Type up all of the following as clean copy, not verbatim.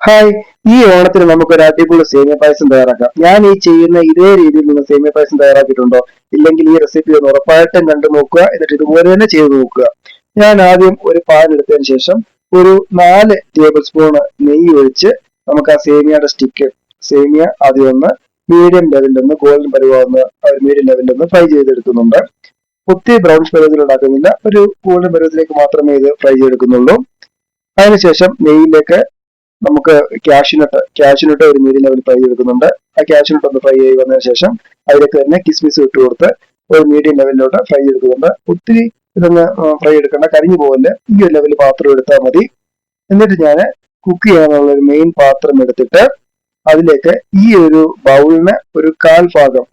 Hi, ഈ ഓണത്തിന് നമുക്കൊരു അടിപൊളി സേമിയ പായസം തയ്യാറാക്കാം. ഞാൻ ഈ ചെയ്യുന്ന ഇതേ രീതിയിൽ നിങ്ങൾ സേമിയ പായസം തയ്യാറാക്കിയിട്ടുണ്ടോ? ഇല്ലെങ്കിൽ ഈ റെസിപ്പി ഒന്ന് ഉറപ്പായിട്ടും കണ്ടു നോക്കുക. എന്നിട്ട് ഇതുപോലെ തന്നെ ചെയ്തു നോക്കുക. ഞാൻ ആദ്യം ഒരു പാൻ എടുത്തതിന് ശേഷം ഒരു 4 ടേബിൾ സ്പൂൺ നെയ്യ് ഒഴിച്ച് നമുക്ക് ആ സേമിയയുടെ സേമിയ ആദ്യം ഒന്ന് മീഡിയം ലെവലിൽ ഒന്ന് ഗോൾഡൻ പരുവാകുന്ന ഒരു മീഡിയം ലെവലിൽ ഒന്ന് ഫ്രൈ ചെയ്തെടുക്കുന്നുണ്ട്. ഒത്തിരി ബ്രൗൺ പരുവത്തിൽ ഉണ്ടാക്കുന്നില്ല, ഒരു ഗോൾഡൻ പരുവത്തിലേക്ക് മാത്രമേ ഇത് ഫ്രൈ ചെയ്തെടുക്കുന്നുള്ളൂ. അതിനുശേഷം നെയ്യിലേക്ക് നമുക്ക് ക്യാഷ്യൂനട്ട് ഒരു മീഡിയം ലെവൽ ഫ്രൈ ചെയ്തെടുക്കുന്നുണ്ട്. ആ ക്യാഷ്യൂനട്ട് ഒന്ന് ഫ്രൈ ചെയ്ത് വന്നതിന് ശേഷം അതിലേക്ക് തന്നെ കിസ്മിസ് ഇട്ട് കൊടുത്ത് ഒരു മീഡിയം ലെവലിലോട്ട് ഫ്രൈ ചെയ്തെടുക്കുന്നുണ്ട്. ഒത്തിരി ഇതൊന്ന് ഫ്രൈ എടുക്കേണ്ട, കരിഞ്ഞു പോകല്. ഈ ഒരു ലെവൽ പാത്രം എടുത്താൽ മതി. എന്നിട്ട് ഞാൻ കുക്ക് ചെയ്യാനുള്ള ഒരു മെയിൻ പാത്രം എടുത്തിട്ട് അതിലേക്ക് ഈ ഒരു ബൗളിന് ഒരു കാൽ ഭാഗം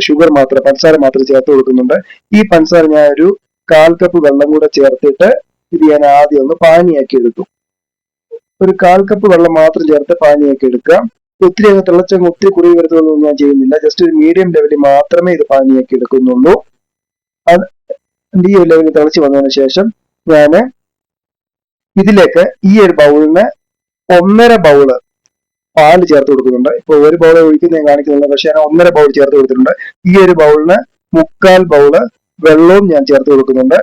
ഷുഗർ മാത്രം, പഞ്ചസാര മാത്രം ചേർത്ത് കൊടുക്കുന്നുണ്ട്. ഈ പഞ്ചസാര ഞാൻ ഒരു 1/4 കപ്പ് വെള്ളം കൂടെ ചേർത്തിട്ട് ഇത് ഞാൻ ആദ്യം ഒന്ന് പാനിയാക്കി എടുക്കും. ഒരു 1/4 കപ്പ് വെള്ളം മാത്രം ചേർത്ത് പാനിയാക്കി എടുക്കുക. ഒത്തിരി അങ്ങ് തിളച്ചങ്ങ് ഒത്തിരി കുറുകി വരുന്നതൊന്നും ഞാൻ ചെയ്യുന്നില്ല. ജസ്റ്റ് ഒരു മീഡിയം ലെവലിൽ മാത്രമേ ഇത് പാനിയാക്കി എടുക്കുന്നുള്ളൂ. ഈ ഒരു ലെവലിൽ തിളച്ച് വന്നതിന് ശേഷം ഞാൻ ഇതിലേക്ക് ഈ ഒരു ബൗളിന് 1.5 ബൗള് പാല് ചേർത്ത് കൊടുക്കുന്നുണ്ട്. ഇപ്പൊ ഒരു ബൗൾ ഒഴിക്കുന്ന ഞാൻ കാണിക്കുന്നില്ല, പക്ഷെ ഞാൻ 1.5 ബൗൾ ചേർത്ത് കൊടുത്തിട്ടുണ്ട്. ഈ ഒരു ബൗളിന് 1/4 ബൗള് വെള്ളവും ഞാൻ ചേർത്ത് കൊടുക്കുന്നുണ്ട്.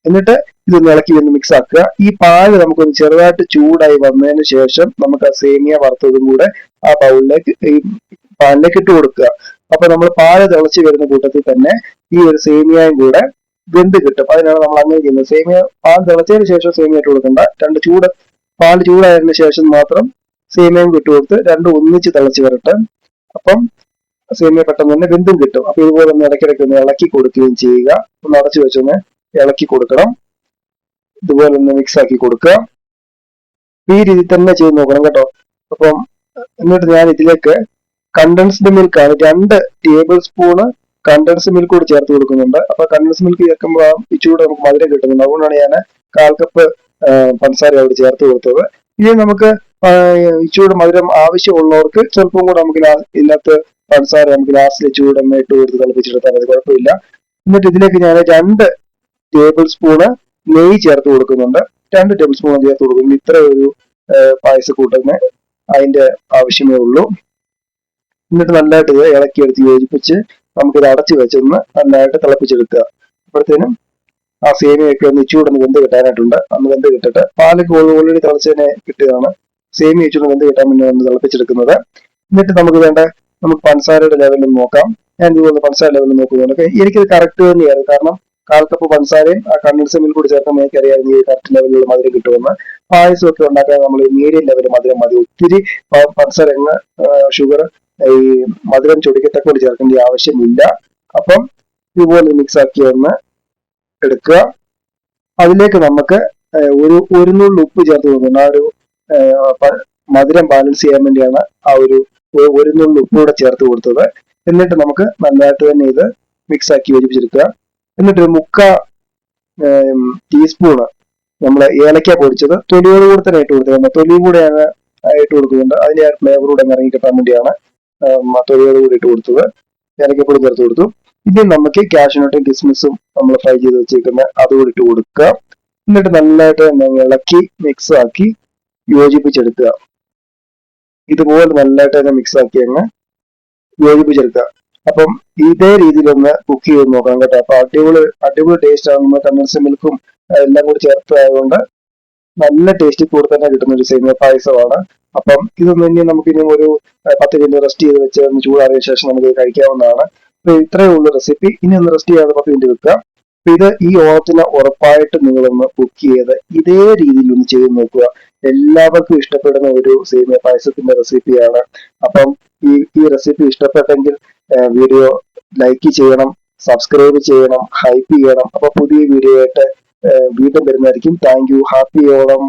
എന്നിട്ട് ഇതൊന്ന് ഇളക്കി ഒന്ന് മിക്സ് ആക്കുക. ഈ പാല് നമുക്കൊന്ന് ചെറുതായിട്ട് ചൂടായി വന്നതിന് ശേഷം നമുക്ക് ആ സേമിയ വറുത്തതും കൂടെ ആ ബൗളിലേക്ക്, ഈ പാനിലേക്ക് ഇട്ട് കൊടുക്കുക. അപ്പൊ നമ്മൾ പാല് തിളച്ച് വരുന്ന കൂട്ടത്തിൽ തന്നെ ഈ ഒരു സേമിയയും കൂടെ വെന്ത് കിട്ടും. അതിനാണ് നമ്മൾ അങ്ങനെ ചെയ്യുന്നത്. പാൽ തിളച്ചതിന് ശേഷം സേമിയ ഇട്ട് കൊടുക്കണ്ട. പാല് ചൂടായതിനു ശേഷം മാത്രം സേമിയയും ഇട്ട് കൊടുത്ത് രണ്ടും ഒന്നിച്ച് തിളച്ച് വരട്ടെ. അപ്പം സേമിയ പെട്ടെന്ന് തന്നെ വെന്തും കിട്ടും. അപ്പൊ ഇതുപോലെ ഒന്ന് ഇടയ്ക്കിടയ്ക്ക് ഒന്ന് ഇളക്കി കൊടുക്കുകയും ചെയ്യുക. ഒന്ന് അടച്ചു വെച്ചൊന്ന് ഇളക്കി കൊടുക്കണം. ഇതുപോലെ ഒന്ന് മിക്സ് ആക്കി കൊടുക്കുക. ഈ രീതി തന്നെ ചെയ്ത് നോക്കണം കേട്ടോ. അപ്പം എന്നിട്ട് ഞാൻ ഇതിലേക്ക് കണ്ടൻസ്ഡ് മിൽക്കാണ് 2 ടേബിൾ സ്പൂണ് കണ്ടൻസ്ഡ് മിൽക്ക് കൂടി ചേർത്ത് കൊടുക്കുന്നുണ്ട്. അപ്പൊ കണ്ടൻസ്ഡ് മിൽക്ക് ചേർക്കുമ്പോൾ ഇച്ചിരി നമുക്ക് മധുരം കിട്ടുന്നുണ്ട്. അതുകൊണ്ടാണ് ഞാൻ 1/4 കപ്പ് പഞ്ചസാര അവിടെ ചേർത്ത് കൊടുത്തത്. ഇനി നമുക്ക് ഇച്ചിരി മധുരം ആവശ്യമുള്ളവർക്ക് സ്വല്പം കൂടെ നമുക്ക് ഇതിനകത്ത് പഞ്ചസാര നമുക്ക് ലാസ്റ്റിൽ ഇച്ചിരി ഒന്ന് ഇട്ട് കൊടുത്ത് തിളപ്പിച്ചെടുത്താൽ മതി, കുഴപ്പമില്ല. എന്നിട്ട് ഇതിലേക്ക് ഞാൻ 2 ടേബിൾ സ്പൂണ് നെയ്യ് ചേർത്ത് കൊടുക്കുന്നുണ്ട്. 2 ടേബിൾ സ്പൂൺ ചേർത്ത് കൊടുക്കുന്നു. ഇത്ര ഒരു പായസക്കൂട്ടിന് അതിന്റെ ആവശ്യമേ ഉള്ളൂ. എന്നിട്ട് നല്ലതായിട്ട് ഇത് ഇളക്കിയെടുത്ത് യോജിപ്പിച്ച് നമുക്കിത് അടച്ചു വെച്ചൊന്ന് നന്നായിട്ട് തിളപ്പിച്ചെടുക്കുക. അപ്പോഴത്തേനും ആ സേമിയൊക്കെ ഒന്ന് ഇച്ചൂടൊന്ന് വെന്ത് കിട്ടാനായിട്ടുണ്ട്. അന്ന് വെന്ത് കിട്ടിട്ട് പാലൊക്കെ ഓൾറെഡി തിളച്ചതിനെ കിട്ടിയതാണ്. സേമിയ ഇച്ചൂടെ വെന്ത് കിട്ടാൻ വേണ്ടി ഒന്ന് തിളപ്പിച്ചെടുക്കുന്നത്. എന്നിട്ട് നമുക്ക് പഞ്ചസാരയുടെ ലെവലിൽ നോക്കാം. ഞാൻ ഇതുപോലെ പഞ്ചസാര ലെവലിൽ നോക്കുന്നുണ്ട്. എനിക്കിത് കറക്റ്റ് തന്നെയാണ്. കാരണം 1/4 കപ്പ് പഞ്ചസാരയും ആ കണ്ടൻസ്ഡ് മിൽക്ക് കൂടി ചേർക്കാൻ എനിക്കറിയാം ഈ കറക്റ്റ് ലെവലിലുള്ള മധുരം കിട്ടുമെന്ന്. പായസമൊക്കെ ഉണ്ടാക്കാൻ നമ്മൾ മീഡിയം ലെവൽ മധുരം മതി. ഒത്തിരി പഞ്ചസാര ഷുഗർ ഈ മധുരം ചൊടിക്കത്തക്കൊണ്ട് ചേർക്കേണ്ട ആവശ്യമില്ല. അപ്പം ഇതുപോലെ മിക്സ് ആക്കി ഒന്ന് എടുക്കുക. അതിലേക്ക് നമുക്ക് ഒരു നുള്ളി ഉപ്പ് ചേർത്ത് കൊടുക്കണം. ആ ഒരു മധുരം ബാലൻസ് ചെയ്യാൻ വേണ്ടിയാണ് ആ ഒരു നുള്ളി ഉപ്പ് കൂടെ ചേർത്ത് കൊടുത്തത്. എന്നിട്ട് നമുക്ക് നല്ലതായിട്ട് തന്നെ ഇത് മിക്സ് ആക്കി യോജിപ്പിച്ചെടുക്കുക. എന്നിട്ട് 1/4 ടീസ്പൂണ് നമ്മൾ ഏലക്ക പൊടിച്ചത് തൊലിയോട് കൂടെ തന്നെ ഇട്ട് കൊടുത്തത്. തൊലിയും കൂടെ ഇട്ട് കൊടുക്കുന്നുണ്ട്. അതിന്റെ ആ ഫ്ലേവർ കൂടെ ഇറങ്ങി കിട്ടാൻ വേണ്ടിയാണ് തൊലിയോട് കൂടി ഇട്ട് കൊടുത്തത്. ഏലക്കപ്പൊടി ചേർത്ത് കൊടുത്തു. ഇനി നമുക്ക് കാഷ്യൂനട്ടും കിസ്മിസും നമ്മൾ ഫ്രൈ ചെയ്ത് വെച്ചേക്കുന്ന അതുകൂടി ഇട്ട് കൊടുക്കുക. എന്നിട്ട് നല്ലതായിട്ട് തന്നെ ഇളക്കി മിക്സ് ആക്കി യോജിപ്പിച്ചെടുക്കുക. ഇതുപോലെ നല്ലതായിട്ട് തന്നെ മിക്സ് ആക്കി അങ്ങ് യോജിപ്പിച്ചെടുക്കുക. അപ്പം ഇതേ രീതിയിലൊന്ന് കുക്ക് ചെയ്ത് നോക്കാം കേട്ടോ. അപ്പൊ അടിപൊളി ടേസ്റ്റ് ആണ്. നമ്മൾ കണ്ടൻസ്ഡ് മിൽക്കും എല്ലാം കൂടി ചേർത്തതായതുകൊണ്ട് നല്ല ടേസ്റ്റ് കൂടെ തന്നെ കിട്ടുന്ന ഒരു സേമിയ പായസമാണ്. അപ്പം ഇനി നമുക്കിനി ഒരു 10 മിനിറ്റ് റെസ്റ്റ് ചെയ്ത് വെച്ച് ഒന്ന് ചൂടാറിയ ശേഷം നമുക്ക് കഴിക്കാവുന്നതാണ്. അപ്പൊ ഇത്രയേ ഉള്ളൂ റെസിപ്പി. ഇനി ഒന്ന് റെസ്റ്റ് ചെയ്യാതെ 10 മിനിറ്റ് വെക്കുക. അപ്പൊ ഇത് ഈ ഓണത്തിന് ഉറപ്പായിട്ട് നിങ്ങളൊന്ന് കുക്ക് ചെയ്ത് ഇതേ രീതിയിൽ ഒന്ന് ചെയ്ത് നോക്കുക. എല്ലാവർക്കും ഇഷ്ടപ്പെടുന്ന ഒരു സേമിയ പായസത്തിന്റെ റെസിപ്പിയാണ്. അപ്പം ഈ റെസിപ്പി ഇഷ്ടപ്പെട്ടെങ്കിൽ വീഡിയോ ലൈക്ക് ചെയ്യണം, സബ്സ്ക്രൈബ് ചെയ്യണം, ഹൈപ്പ് ചെയ്യണം. അപ്പൊ പുതിയ വീഡിയോ ആയിട്ട് വീണ്ടും വരുന്നതായിരിക്കും. Thank you. ഹാപ്പി ഓണം.